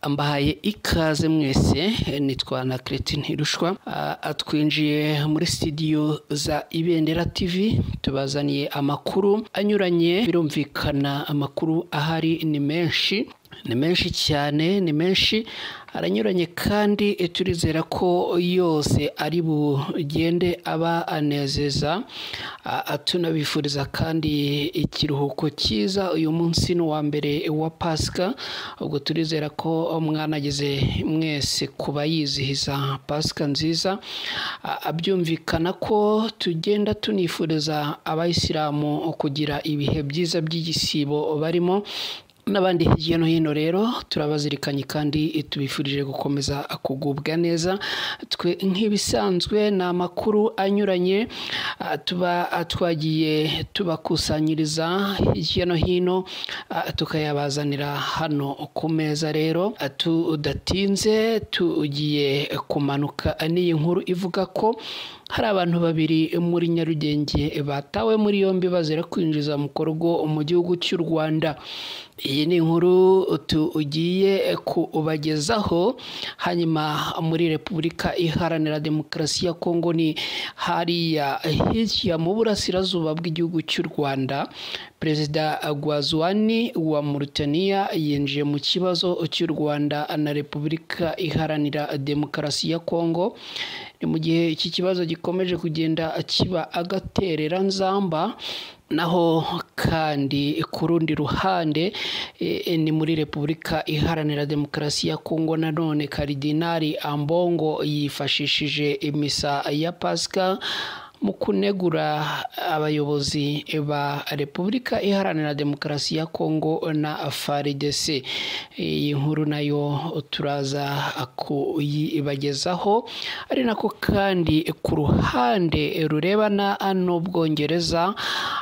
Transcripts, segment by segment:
ambahaye ikaze mwese nitwa na Cretin Hirushwa atwinjiye muri studio za Ibendera TV tubazaniye amakuru anyuranye birumvikana amakuru ahari ni menshi cyane ni menshi aranyuranye kandi turizera ko yose ari bugende aba anezeza tunabifuriza kandi ikiruhuko cyiza uyu munsi no wa mbere wa Pasika ubwo turizera ko mwanageze mwese kuba yizihiza Pasika nziza abyumvikana ko tugenda tunifuriza abayisilamu kugira ibihe byiza by'igisibo barimo n'abandi hirya no hino rero turabazirikanye kandi tubifurije gukomeza kugubwa neza twe nk'ibisanzwe n'amakuru anyuranye tuba twagiye tubakusanyiriza hirya no hino tukayabazanira hano ku meza rero tudatinze tugiye kumanuka n'iyi nkuru ivuga ko hari abantu babiri muri Nyarugenge batawe muri yombi bazira kwinjiza mu korogo mu gihugu cy'u Rwanda. Iyi ni inkuru tugiye kubagezaho hanyuma muri Repubulika Iharanira Demokarasi ya Kongo ni hariya hirya mu burasirazuba bw'igihugu cy'u Rwanda. Perezida Gwazwani wa Mauritania yinjiye mu kibazo cy'u Rwanda na Repubulika Iharanira Demokarasi ya Kongo. Ni mu gihe iki kibazo gikomeje kugenda kiba agaterera nzamba naho kandi ku rundi ruhande ni muri Repubulika Iharanira Demokarasi ya Kongo nanone Karidinali Ambongo yifashishije imisa ya Pasika mu kunegura abayobozi ba Repubulika Iharanira Demokarasi ya Kongo na FARDC. Iyi nkuru nayo turaza kuyibagezaho ari nako kandi ku ruhande rurebana n'Ubwongereza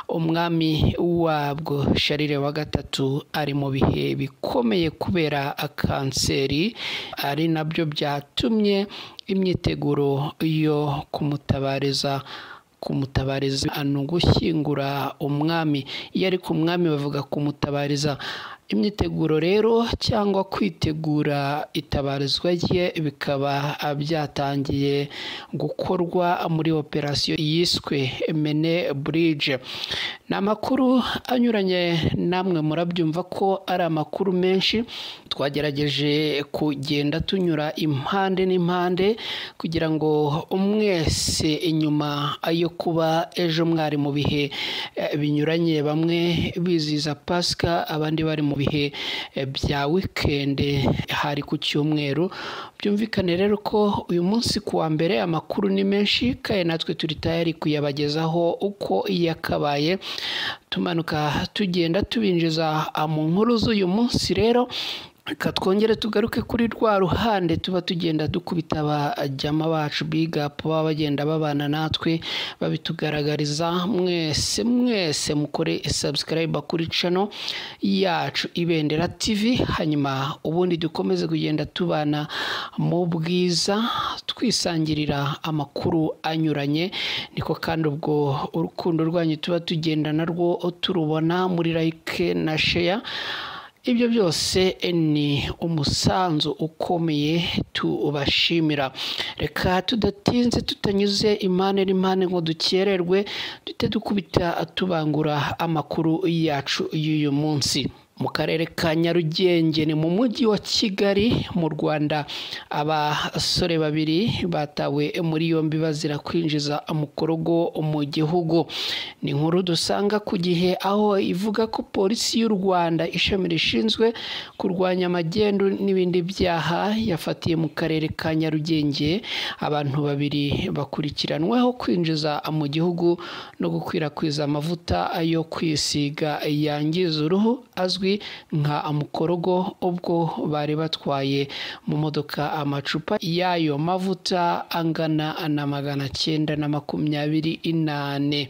umwami wabwo Charles wa gatatu ari mu bihe bikomeye kubera kanseri ari nabyo byatumye imyiteguro yo kumutabariza gushyingura umwami. Iyo ari ku mwami bavuga kumutabariza. Imyiteguro rero cyangwa kwitegura itabarizwa rye bikaba byatangiye gukorwa muri operasiyo yiswe Mene Bridge. Ni amakuru anyuranye namwe murabyumva ko ari amakuru menshi twagerageje kugenda tunyura impande n'impande kugira ngo mwese inyuma ayo kuba ejo mwari mu bihe binyuranye bamwe biziza Pasika abandi bari mu bihe bya weekend hari ku cyumweru. Byumvikane rero ko uyu munsi kuwa mbere amakuru ni menshi kandi natwe turi tayari kuyabagezaho uko yakabaye tumanuka tugenda tubinjiza mu nkuru z'uyu munsi. Rero twongere tugaruke kuri rwa ruhande tuba tugenda dukubita abajyama bacu big up baba bagenda babana natwe babitugaragariza. Mwese mukore subscribe kuri channel yacu Ibendera TV hanyuma ubundi dukomeze kugenda tubana mu bwiza twisangirira amakuru anyuranye. Niko kandi ubwo urukundo rwanyu tuba tugenda narwo turubona muri like na share. Ibyo byose ni umusanzu ukomeye tubashimira. Reka tudatinze tutanyuze impane n'impane ngo dukererwe dute dukubita tubangura amakuru yacu y'uyu munsi. Mu karere ka Nyarugenge ni mu mujyi wa Kigali mu Rwanda abasore babiri batawe muri yombi bazira kwinjiza umukorogo mu gihugu. Ni inkuru dusanga ku Gihe aho ivuga ko polisi y'u Rwanda ishami rishinzwe kurwanya magendu n'ibindi byaha yafatiye mu karere ka Nyarugenge abantu babiri bakurikiranweho kwinjiza mu gihugu no gukwirakwiza amavuta yo kwisiga yangiza uruhu azwi nka mukorogo ubwo bari batwaye mu modoka amacupa y'ayo mavuta angana na 928.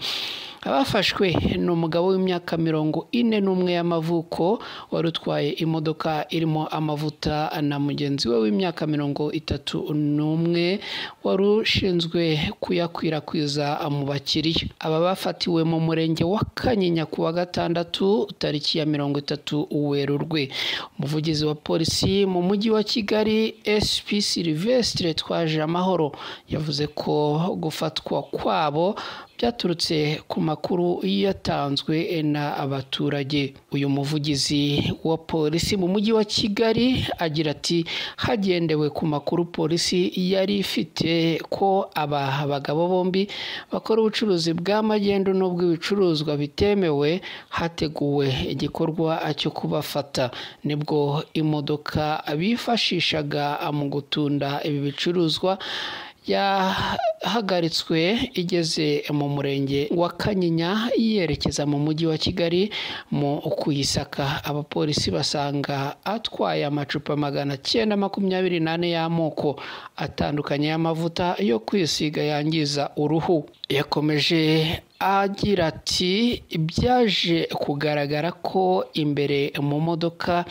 abafashwe ni umugabo w'imyaka 41 y'amavuko wari utwaye imodoka irimo amavuta na mugenzi we w'imyaka 31 wari ushinzwe kuyakwirakwiza mu bakiriya. Aba bafatiwe mu murenge wa Kanyinya ku wa gatandatu tariki ya 30 Werurwe. Umuvugizi wa polisi mu mujyi wa Kigali SP Sylvestre Twajamahoro yavuze ko gufatwa kwabo byaturutse ku makuru yatanzwe na abaturage. Uyu muvugizi wa polisi mu mujyi wa Kigali agira ati hagendewe ku makuru polisi yari ifite ko aba bagabo bombi bakora ubucuruzi bw'amagendo n'ubw'ibicuruzwa bitemewe, hateguwe igikorwa cyo kubafata. Nibwo imodoka bifashishaga mu gutunda ibi bicuruzwa yahagaritswe igeze mu murenge wa Kanyinya yerekeza mu mujyi wa Kigali. Mu kuyisaka abapolisi basanga atwaye amacupa 928 y'amoko atandukanye y'amavuta yo kwisiga yangiza uruhu. Yakomeje agira ati byaje kugaragara ko imbere mu modoka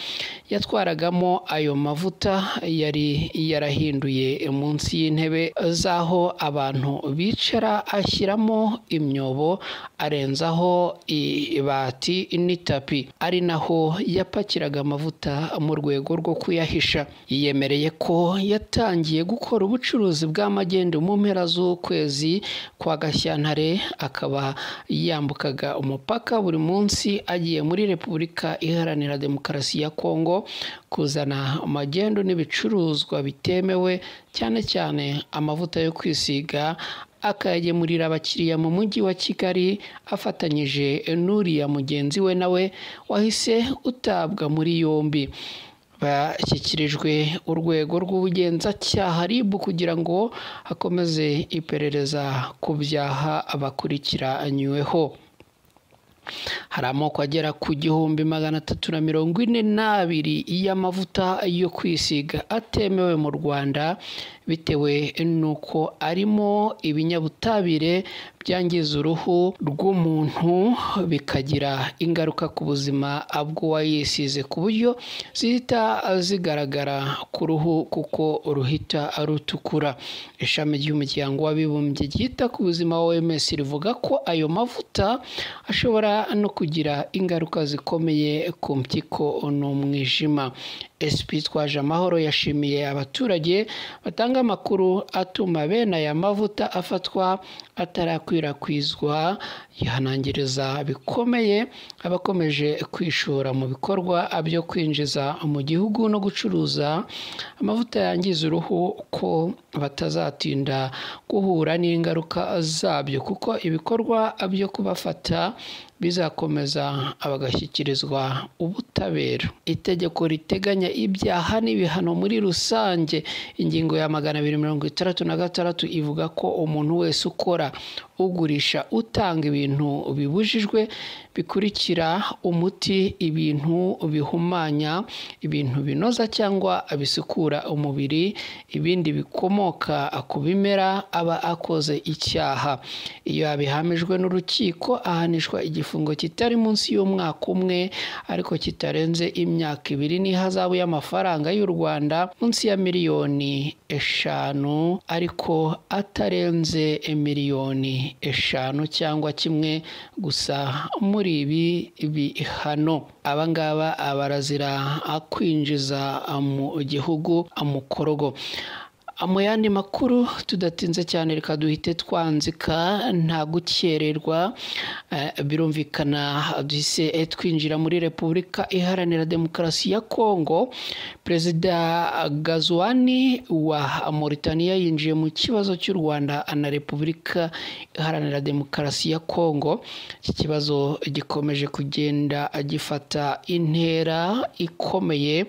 yatwaragamo ayo mavuta yari yarahinduye munsi y'intebe zaho abantu bicara, ashyiramo imyobo arenzaho ibati n'itapi, ari naho yapakiraga amavuta mu rwego rwo kuyahisha. Yiyemereye ko yatangiye gukora ubucuruzi bw'amagendo mu mpera z'ukwezi kwa Gashyantare, akaba yambukaga umupaka buri munsi agiye muri Repubulika Iharanira Demokarasi ya Kongo kuzana amagendo n'ibicuruzwa bitemewe, cyane cyane amavuta yo kwisiga, akayagemurira abakiriya mu mujyi wa Kigali afatanyije n'uriya mugenzi we nawe wahise utabwa muri yombi. Bashyikirijwe urwego rw'ubugenzacyaha RIB kugira ngo hakomeze iperereza ku byaha abakurikiranyweho. Hari amoko agera ku 1342 y'amavuta yo kwisiga atemewe mu Rwanda bitewe nuko arimo ibinyabutabire byangiza uruhu rw'umuntu bikagira ingaruka ku buzima bw'uwayisize ku buryo zihita zigaragara ku ruhu kuko ruhita rutukura. Ishami ry'umuryango w'abibumbye ryita ku buzima OMS rivuga ko ayo mavuta ashobora no kugira ingaruka zikomeye ku mpyiko n'umwijima. SP Twajamahoro yashimiye abaturage batanga amakuru atuma bene aya mavuta afatwa atarakwirakwizwa. Yihanangiriza bikomeye abakomeje kwishora mu bikorwa byo kwinjiza mu gihugu no gucuruza amavuta yangiza uruhu ko batazatinda guhura n'ingaruka zabyo, kuko ibikorwa byo kubafata bizakomeza abagashyikirizwa ubutabera. Itegeko riteganya ibyaha n'ibihano muri rusange ingingo ya 266 ivuga ko umuntu wese ukora, ugurisha, utanga ibintu bibujijwe bikurikira umuti, ibintu bihumanya, ibintu binoza cyangwa bisukura umubiri, ibindi bikomoka ku bimera, aba akoze icyaha. Iyo abihamijwe n'urukiko ahanishwa igifungo kitari munsi y'umwaka umwe ariko kitarenze imyaka 2 n'ihazabu y'amafaranga y'u Rwanda munsi ya miliyoni 5 ariko atarenze miliyoni 5 cyangwa kimwe gusa muri ibi bihano. Abangaba barazira kwinjiza mu gihugu amukorogo. Mu yandi makuru tudatinze cyane reka duhite twanzika nta gukererwa. Birumvikana duhise twinjira muri Repubulika Iharanira Demokarasi ya Kongo. Perezida Gazwani wa Mauritania yinjiye mu kibazo cy'u Rwanda na Repubulika Iharanira Demokarasi ya Kongo. Iki kibazo gikomeje kugenda gifata intera ikomeye.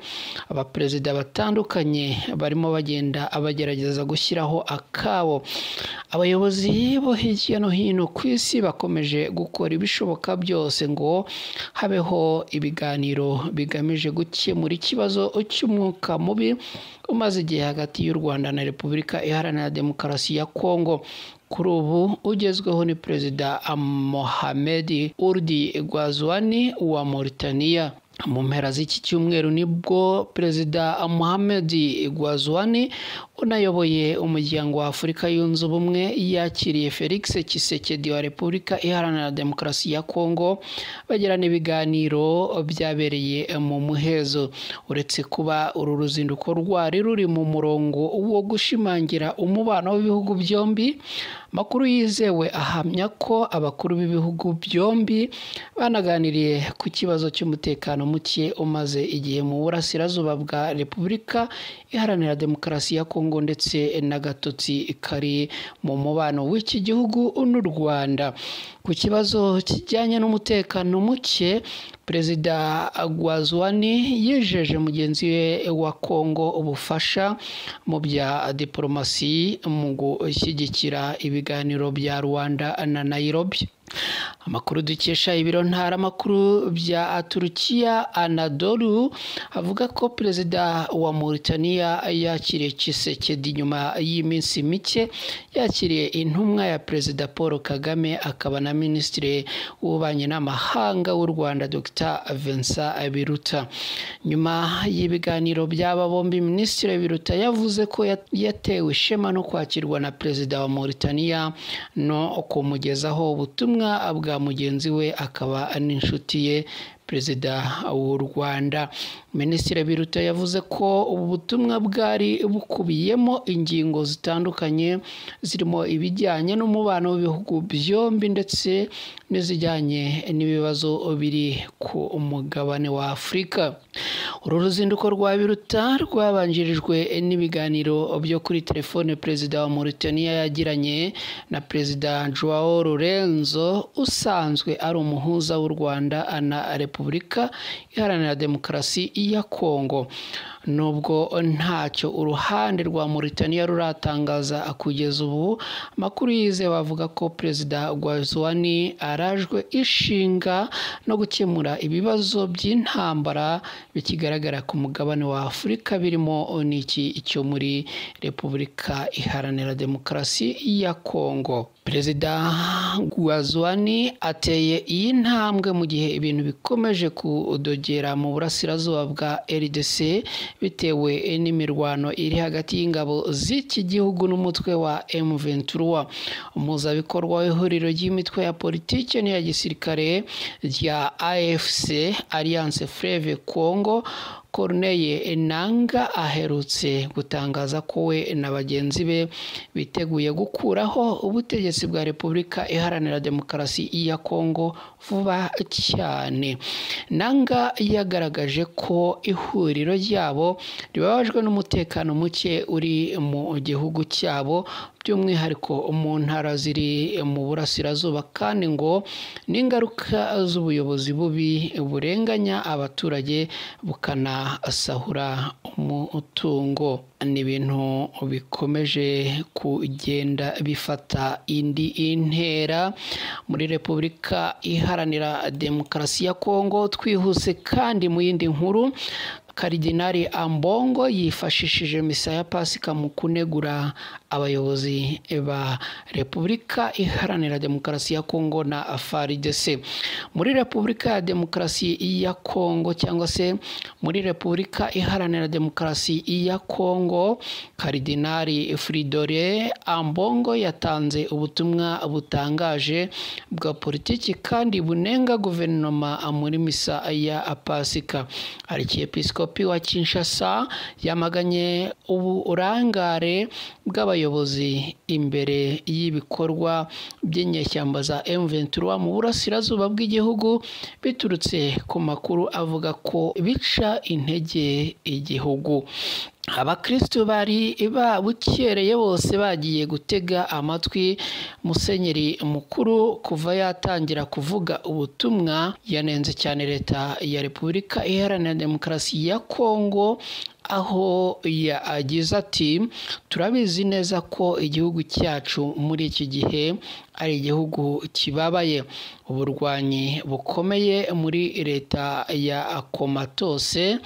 Abaperezida batandukanye barimo bagenda abagerageza gushyiraho akabo. abayobozi bo hirya no hino ku isi bakomeje gukora ibishoboka byose ngo habeho ibiganiro bigamije gukemura ikibazo cy'umwuka mubi umaze igihe hagati y'u Rwanda na Repubulika Iharanira Demokarasi ya Kongo. Kuri ubu ugezweho ni Perezida Mohamed Ould Ghazouani wa Mauritania. Mu mpera z'iki cyumweru nibwo Perezida Mohamed Ghazouani unayoboye umuryango wa Afurika yunze ubumwe yakiriye Felix Tshisekedi wa Repubulika Iharanira Demokarasi ya Kongo bagirana ibiganiro byabereye mu muhezo. Uretse kuba uru ruzinduko rwari ruri mu murongo wo gushimangira umubano w'ibihugu byombi, makuru yizewe ahamya ko abakuru b'ibihugu byombi banaganiriye ku kibazo cy'umutekano muke umaze igihe mu burasirazuba bwa Repubulika Iharanira Demokarasi ya Kongo ndetse n'agatotsi kari mu mubano w'iki gihugu n'u Rwanda. Ku kibazo kijyanye n'umutekano muke, Perezida Ghazouani yijeje mugenzi we wa Kongo ubufasha mu bya diplomasi mu gushyigikira ibiganiro bya Rwanda na Nairobi. Amakuru dukesha ibiro ntaramakuru bya Turukiya Anadolu avuga ko Perezida wa Mauritania yakiriye Tshisekedi nyuma y'iminsi mike yakiriye intumwa ya Perezida Paul Kagame akaba na Minisitiri w'Ububanyi n'Amahanga w'u Rwanda Dr Vincent Biruta. Nyuma y'ibiganiro by'aba bombi, Minisitiri Biruta yavuze ko yatewe ishema no kwakirwa na Perezida wa Mauritania no kumugezaho ubutumwa bwa mugenzi we akaba n'inshuti ye Perezida w'u Rwanda. Minisitiri Biruta yavuze ko ubu butumwa bwari bukubiyemo ingingo zitandukanye zirimo ibijyanye n'umubano w'ibihugu byombi ndetse n'izijyanye n'ibibazo biri ku mugabane wa Afurika. Uru ruzinduko rwa Biruta rwabanjirijwe n'ibiganiro byo kuri telefone Perezida wa Mauritania yagiranye na Perezida Joao Lourenço usanzwe ari umuhuza w'u Rwanda na Repubulika Iharanira Demokarasi ya Kongo. Nubwo ntacyo uruhande rwa Mauritania ruratangaza kugeza ubu, amakuru yizewe avuga ko Perezida Ghazouani arajwe ishinga no gukemura ibibazo by'intambara bikigaragara ku mugabane wa Afurika birimo n'iki cyo muri Repubulika Iharanira Demokarasi ya Kongo. Perezida Ghazouani ateye iyi ntambwe mu gihe ibintu bikomeje kudogera mu burasirazuba bwa RDC bitewe n'imirwano iri hagati y'ingabo z'iki gihugu n'umutwe wa M23. Umuhuzabikorwa w'ihuriro ry'imitwe ya politiki n'iya gisirikare rya AFC Alliance Fleuve Congo, Corneille Nangaa aherutse gutangaza ko we na bagenzi be biteguye gukuraho ubutegetsi bwa Repubulika Iharanira Demokarasi ya Kongo vuba cyane. Nangaa yagaragaje ko ihuriro ryabo ribabajwe n'umutekano muke uri mu gihugu cyabo, by'umwihariko mu ntara ziri mu burasirazuba, kandi ngo n'ingaruka z'ubuyobozi bubi burenganya abaturage bukanasahura umutungo. Ni ibintu bikomeje kugenda bifata indi intera muri Repubulika Iharanira Demokarasi ya Kongo. Twihuse kandi mu yindi nkuru, Karidinali Ambongo yifashishije misa ya Pasika mu kunegura abayobozi ba Repubulika Iharanira Demokarasi ya Kongo na FARDC. Muri Repubulika ya Demokarasi ya Kongo cyangwa se muri Repubulika Iharanira Demokarasi ya Kongo, Karidinali Fridolin Ambongo yatanze ubutumwa butangaje bwa politiki kandi bunenga guverinoma muri misa ya Pasika. Archiepiscopi wa Kinshasa yamaganye uburangare bw'abayobozi imbere y'ibikorwa by'inyeshyamba za M23 mu burasirazuba bw'igihugu biturutse ku makuru avuga ko bica intege igihugu. abakristo bari bukereye bose bagiye gutega amatwi musenyeri mukuru kuva yatangira kuvuga ubutumwa. Yanenze cyane leta ya Repubulika Iharanira Demokarasi ya Kongo, aho yagize ati turabizi neza ko igihugu cyacu muri iki gihe ari igihugu kibabaye, uburwanyi bukomeye muri leta ya Komatose,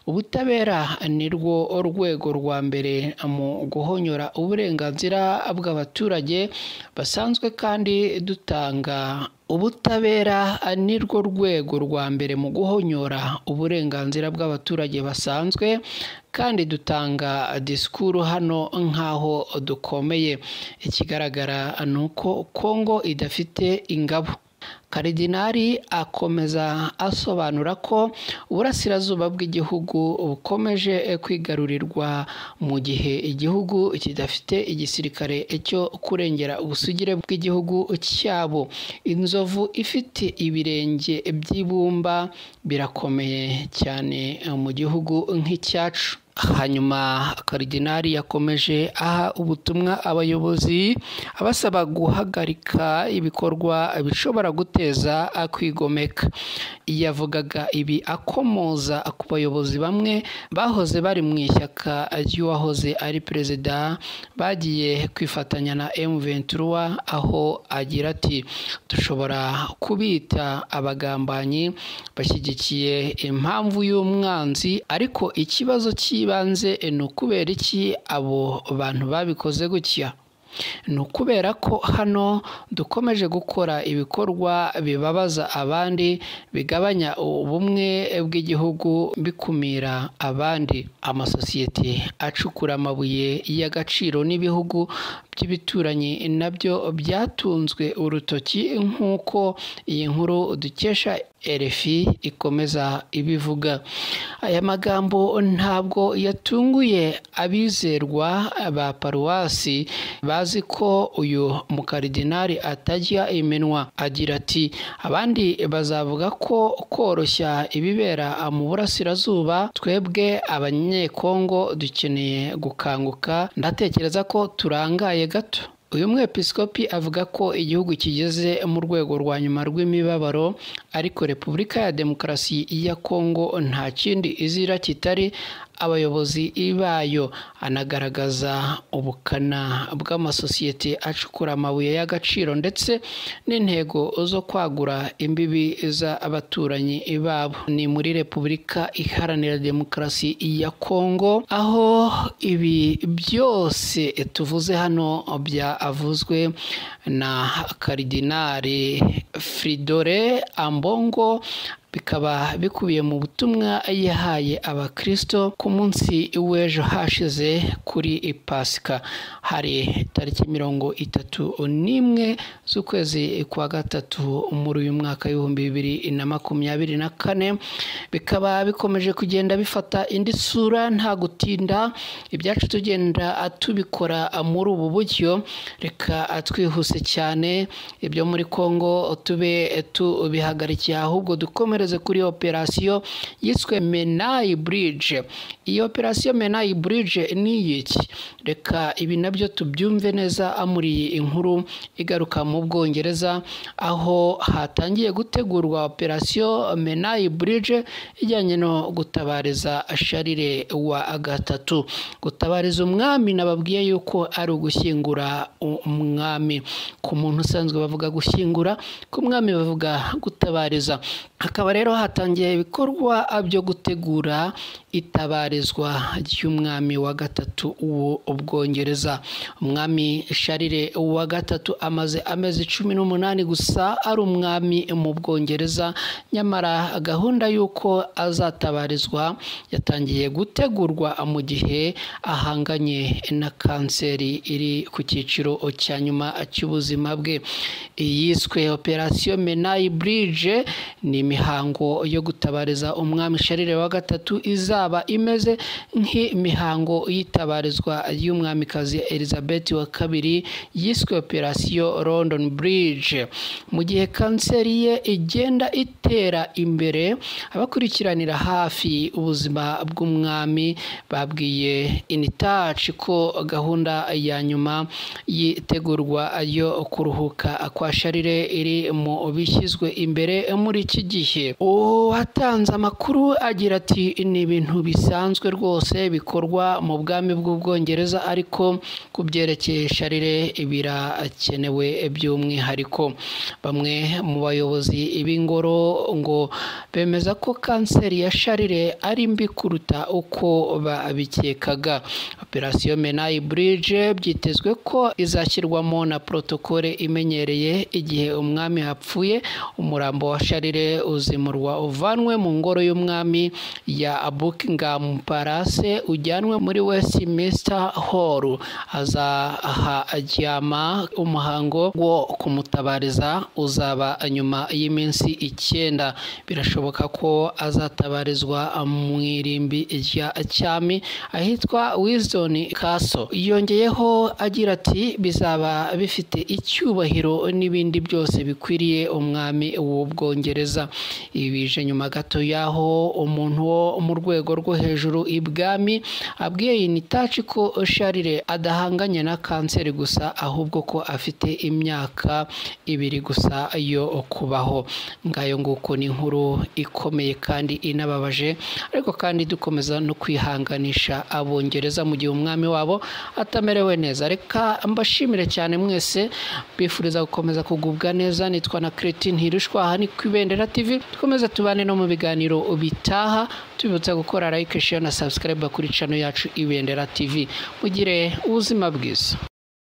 ubutabera ni rwo rwego rwa mbere mu guhonyora uburenganzira bw'abaturage basanzwe kandi dutanga ubutabera ni rwo rwego rwa mbere mu guhonyora uburenganzira bw'abaturage basanzwe kandi dutanga disikuru hano nk'aho dukomeye. Ikigaragara ni uko Kongo idafite ingabo. Karidinali akomeza asobanura ko uburasirazuba bw'igihugu bukomeje kwigarurirwa mu gihe igihugu kidafite igisirikare cyo kurengera ubusugire bw'igihugu cyabo. Inzovu ifite ibirenge by'ibumba birakomeye cyane mu gihugu nk'icyacu. Hanyuma Karidinali yakomeje aha ubutumwa abayobozi abasaba guhagarika ibikorwa bishobora guteza kwigomeka. Yavugaga ibi akomoza ku bayobozi bamwe bahoze bari mu ishyaka ry'uwahoze ari perezida bagiye kwifatanya na M23, aho agira ati dushobora kubita abagambanyi bashyigikiye impamvu y'umwanzi, ariko ikibazo cy'ibanze ni ukubera iki abo bantu babikoze gutya. Ni ukubera ko hano dukomeje gukora ibikorwa bibabaza abandi, bigabanya ubumwe bw'igihugu, bikumira abandi. Amasosiyete acukura amabuye y'agaciro n'ibihugu by'ibituranyi nabyo byatunzwe urutoki, nk'uko iyi nkuru dukesha RFI ikomeza ibivuga. Aya magambo ntabwo yatunguye abizerwa ba paruwasi bazi ko uyu mukaridinali atajya iminwa. Agira ati abandi bazavuga ko koroshya ibibera mu burasirazuba, twebwe abanyekongo dukeneye gukanguka. Ndatekereza ko turangaye gato. Uyu mwepiskopi avuga ko igihugu kigeze mu rwego rwa nyuma rw'imibabaro, ariko Repubulika ya Demokarasi ya Kongo nta kindi izira kitari abayobozi bayo. Anagaragaza ubukana bw'amasosiyete acukura amabuye y'agaciro ndetse n'intego zo kwagura imbibi z'abaturanyi babo. Ni muri Repubulika Iharanira Demokarasi ya Kongo aho ibi byose tuvuze hano byavuzwe na Karidinali Fridolin Ambongo, bikaba bikubiye mu butumwa yahaye abakristo ku munsi w'ejo hashize kuri Pasika. Hari tariki 31 z'ukwezi kwa gatatu muri uyu mwaka w'2024. Bikaba bikomeje kugenda bifata indi sura nta gutinda. Ibyacu tugenda tubikora muri ubu buryo, reka twihuse cyane. Ibyo muri Kongo tube tubihagarikiye, ahubwo dukomere kuri operasiyo yiswe Menai Bridge. Iyi operasiyo Menai Bridge ni iki? Reka ibi nabyo tubyumve neza muri iyi inkuru igaruka mu Bwongereza, aho hatangiye gutegurwa operasiyo Menai Bridge ijyanye no gutabariza Charles wa gatatu. Gutabariza umwami nababwiye yuko ari ugushyingura umwami. Ku muntu usanzwe bavuga gushyingura, ku mwami bavuga gutabariza. Hakaba rero hatangiye ibikorwa byo gutegura itabarizwa ry'umwami wa gatatu w'Ubwongereza. Umwami Charles wa gatatu amaze amezi 18 gusa ari umwami mu Bwongereza, nyamara gahunda y'uko azatabarizwa yatangiye gutegurwa mu gihe ahanganye na kanseri iri ku cyiciro cya nyuma cy'ubuzima bwe. Yiswe Operation Menai Bridge Bridge ni imihango yo gutabariza umwami Charles wa gatatu izaba imeze nk'imihango y'itabarizwa y'umwamikazi Elizabeth wa kabiri yiswe Operation London Bridge. Mu gihe kanseri ye igenda itera imbere, abakurikiranira hafi ubuzima bw'umwami babwiye InTouch ko gahunda ya nyuma yitegurwa yo kuruhuka kwa Charles iri mu bishyizwe imbere muri iki gihe. Uwatanze amakuru agira ati ni ibintu bisanzwe rwose bikorwa mu bwami bw'Ubwongereza, ariko kubyerekeye Charles birakenewe by'umwihariko. Bamwe mu bayobozi b'ingoro ngo bemeza ko kanseri ya Charles ari mbi kuruta uko babikekaga. Operation Menai Bridge byitezwe ko izashyirwamo na protokole imenyereye igihe umwami hapfuye. Umurambo wa Charles uzimurwa uvanwe mu ngoro y'umwami ya Buckingham Palace ujyanwe muri Westminster Hall. Azahajyama umuhango wo kumutabariza uzaba nyuma y'iminsi 9. Birashoboka ko azatabarizwa mu irimbi rya cyami ahitwa Windsor Castle. Yongeyeho agira ati bizaba bifite icyubahiro n'ibindi byose bikwiriye umwami w'Ubwongereza. Ibi bije nyuma gato yaho umuntu wo mu rwego rwo hejuru ibwami abwiye InTouch ko Charles adahanganye na kanseri gusa, ahubwo ko afite imyaka 2 gusa yo kubaho. Ngayo nguko ni inkuru ikomeye kandi inababaje, ariko kandi dukomeza no kwihanganisha Abongereza mu gihe umwami wabo atamerewe neza. Reka mbashimire cyane mwese, bifuriza gukomeza kugubwa neza. Nitwa na Cretin Hirushwa, aha ni ku Ibendera TV. Dukomeza tubane no mu biganiro bitaha, tubibutsa gukora like, share na subscribe kuri channel yacu Ibendera TV. Mugire ubuzima bwiza.